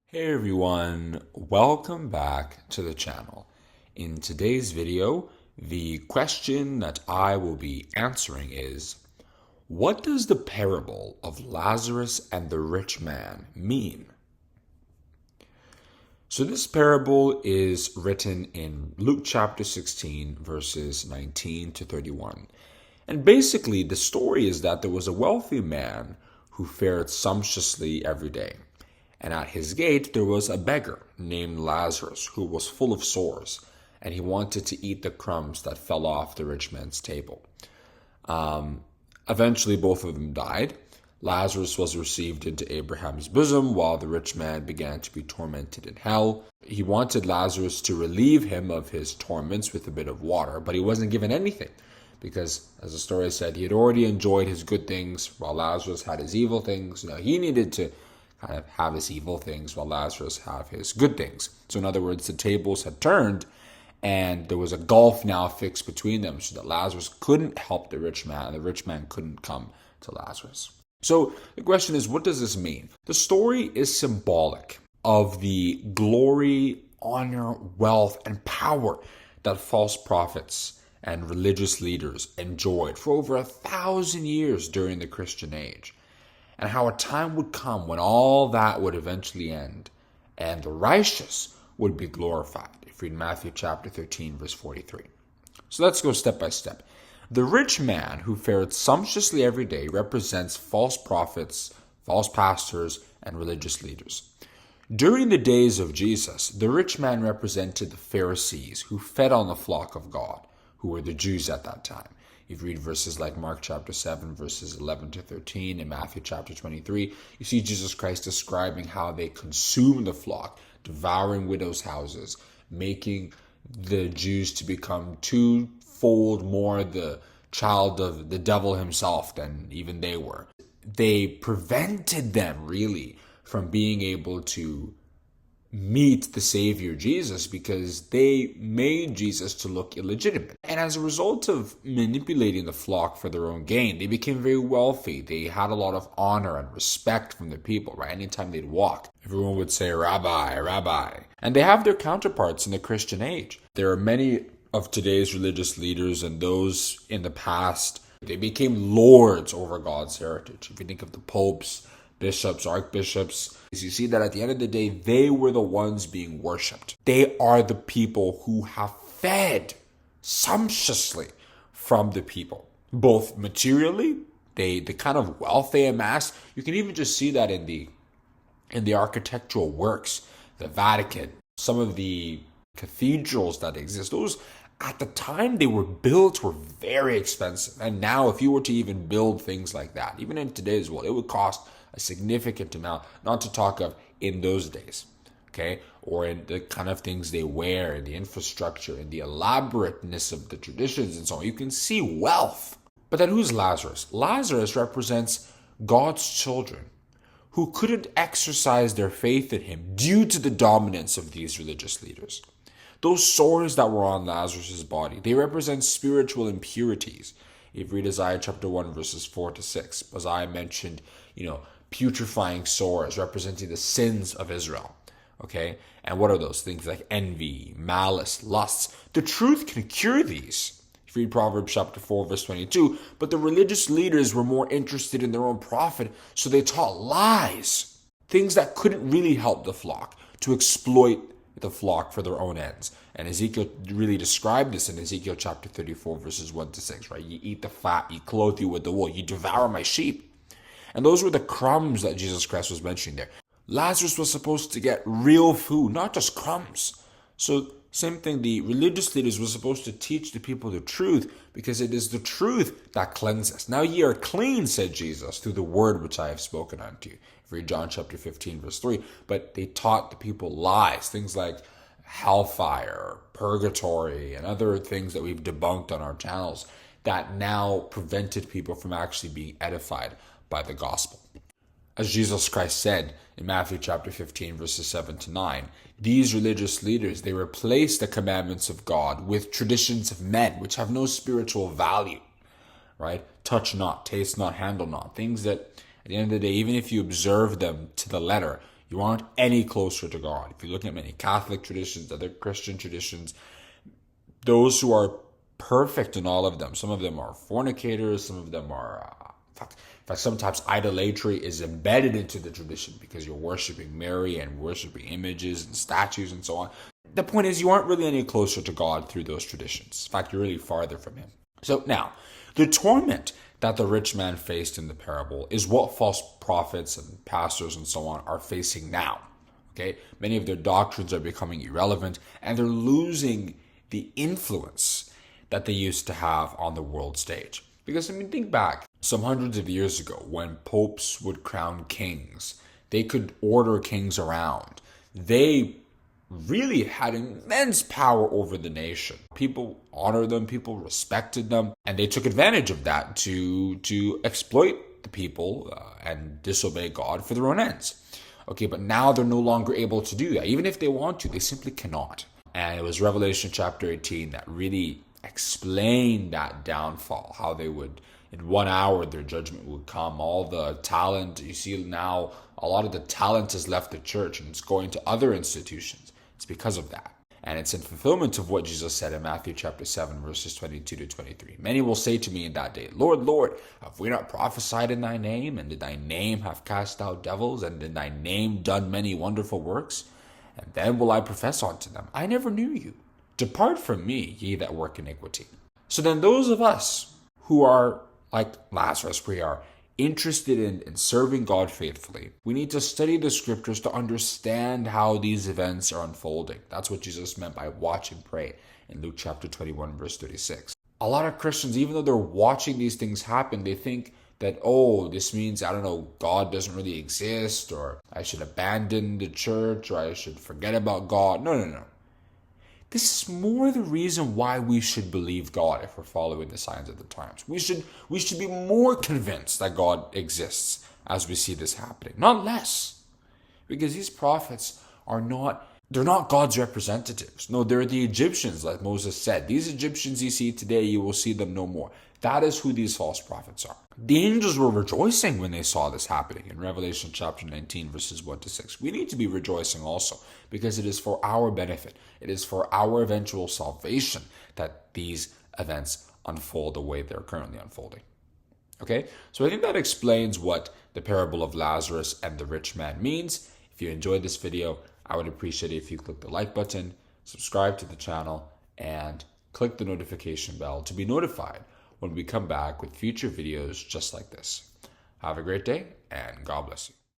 Hey everyone, welcome back to the channel. In today's video, the question that I will be answering is, what does the parable of Lazarus and the rich man mean? So this parable is written in Luke chapter 16, verses 19 to 31. And basically, the story is that there was a wealthy man who fared sumptuously every day. And at his gate there was a beggar named Lazarus who was full of sores, and he wanted to eat the crumbs that fell off the rich man's table. Eventually, both of them died. Lazarus was received into Abraham's bosom, while the rich man began to be tormented in hell. He wanted Lazarus to relieve him of his torments with a bit of water, but he wasn't given anything because, as the story said, he had already enjoyed his good things while Lazarus had his evil things. Now he needed to kind of have his evil things while Lazarus have his good things. So in other words, the tables had turned and there was a gulf now fixed between them so that Lazarus couldn't help the rich man and the rich man couldn't come to Lazarus. So the question is, what does this mean? The story is symbolic of the glory, honor, wealth, and power that false prophets and religious leaders enjoyed for over 1,000 years during the Christian age. And how a time would come when all that would eventually end and the righteous would be glorified. If you read Matthew chapter 13, verse 43. So let's go step by step. The rich man who fared sumptuously every day represents false prophets, false pastors, and religious leaders. During the days of Jesus, the rich man represented the Pharisees who fed on the flock of God, who were the Jews at that time. If you read verses like Mark chapter 7, verses 11 to 13, and Matthew chapter 23, you see Jesus Christ describing how they consumed the flock, devouring widows' houses, making the Jews to become twofold more the child of the devil himself than even they were. They prevented them really from being able to meet the Savior Jesus because they made Jesus to look illegitimate. And as a result of manipulating the flock for their own gain, they became very wealthy. They had a lot of honor and respect from the people, right? Anytime they'd walk, everyone would say, Rabbi, Rabbi. And they have their counterparts in the Christian age. There are many of today's religious leaders and those in the past, they became lords over God's heritage. If you think of the popes, bishops, archbishops, you see that at the end of the day, they were the ones being worshipped. They are the people who have fed sumptuously from the people, both materially, the kind of wealth they amassed. You can even just see that in the architectural works, the Vatican, some of the cathedrals that exist. Those, at the time they were built, were very expensive. And now if you were to even build things like that, even in today's world, it would cost a significant amount, not to talk of in those days, okay? Or in the kind of things they wear, and the infrastructure, and the elaborateness of the traditions and so on. You can see wealth. But then who's Lazarus? Lazarus represents God's children who couldn't exercise their faith in him due to the dominance of these religious leaders. Those sores that were on Lazarus' body, they represent spiritual impurities. If you read Isaiah chapter 1, verses 4 to 6, Isaiah mentioned, putrefying sores representing the sins of Israel. Okay? And what are those things like envy, malice, lusts? The truth can cure these. If you read Proverbs chapter 4, verse 22, but the religious leaders were more interested in their own profit, so they taught lies, things that couldn't really help the flock, to exploit the flock for their own ends. And Ezekiel really described this in Ezekiel chapter 34, verses 1 to 6, right? You eat the fat, you clothe you with the wool, you devour my sheep. And those were the crumbs that Jesus Christ was mentioning there. Lazarus was supposed to get real food, not just crumbs. So same thing, the religious leaders were supposed to teach the people the truth because it is the truth that cleanses. Now ye are clean, said Jesus, through the word which I have spoken unto you. Read John chapter 15, verse 3. But they taught the people lies, things like hellfire, purgatory, and other things that we've debunked on our channels that now prevented people from actually being edified by the gospel. As Jesus Christ said in Matthew chapter 15, verses 7 to 9, these religious leaders, they replace the commandments of God with traditions of men, which have no spiritual value, right? Touch not, taste not, handle not. Things that, at the end of the day, even if you observe them to the letter, You aren't any closer to God. If you're looking at many Catholic traditions, other Christian traditions, those who are perfect in all of them, some of them are fornicators, some of them are, in fact, sometimes idolatry is embedded into the tradition because you're worshiping Mary and worshiping images and statues and so on. The point is, you aren't really any closer to God through those traditions. In fact, you're really farther from him. So now, the torment that the rich man faced in the parable is what false prophets and pastors and so on are facing now. Okay? Many of their doctrines are becoming irrelevant, and they're losing the influence that they used to have on the world stage. Because, think back some hundreds of years ago when popes would crown kings. They could order kings around. They really had immense power over the nation. People honored them, people respected them, and they took advantage of that to exploit the people and disobey God for their own ends. Okay, but now they're no longer able to do that. Even if they want to, they simply cannot. And it was Revelation chapter 18 that really explained that downfall, how they would, in 1 hour, their judgment would come. All the talent, you see now, a lot of the talent has left the church and it's going to other institutions. It's because of that. And it's in fulfillment of what Jesus said in Matthew chapter 7, verses 22 to 23. Many will say to me in that day, Lord, Lord, have we not prophesied in thy name? And did thy name have cast out devils? And did thy name done many wonderful works? And then will I profess unto them, I never knew you. Depart from me, ye that work iniquity. So then those of us who are like Lazarus, we are interested in serving God faithfully, we need to study the scriptures to understand how these events are unfolding. That's what Jesus meant by watch and pray in Luke chapter 21, verse 36. A lot of Christians, even though they're watching these things happen, they think that, this means, God doesn't really exist, or I should abandon the church, or I should forget about God. No. This is more the reason why we should believe God if we're following the signs of the times. We should be more convinced that God exists as we see this happening, not less. Because these prophets they're not God's representatives. No, they're the Egyptians, like Moses said. These Egyptians you see today, you will see them no more. That is who these false prophets are. The angels were rejoicing when they saw this happening in Revelation chapter 19, verses 1 to 6. We need to be rejoicing also because it is for our benefit. It is for our eventual salvation that these events unfold the way they're currently unfolding. Okay? So I think that explains what the parable of Lazarus and the rich man means. If you enjoyed this video, I would appreciate it if you click the like button, subscribe to the channel, and click the notification bell to be notified when we come back with future videos just like this. Have a great day, and God bless you.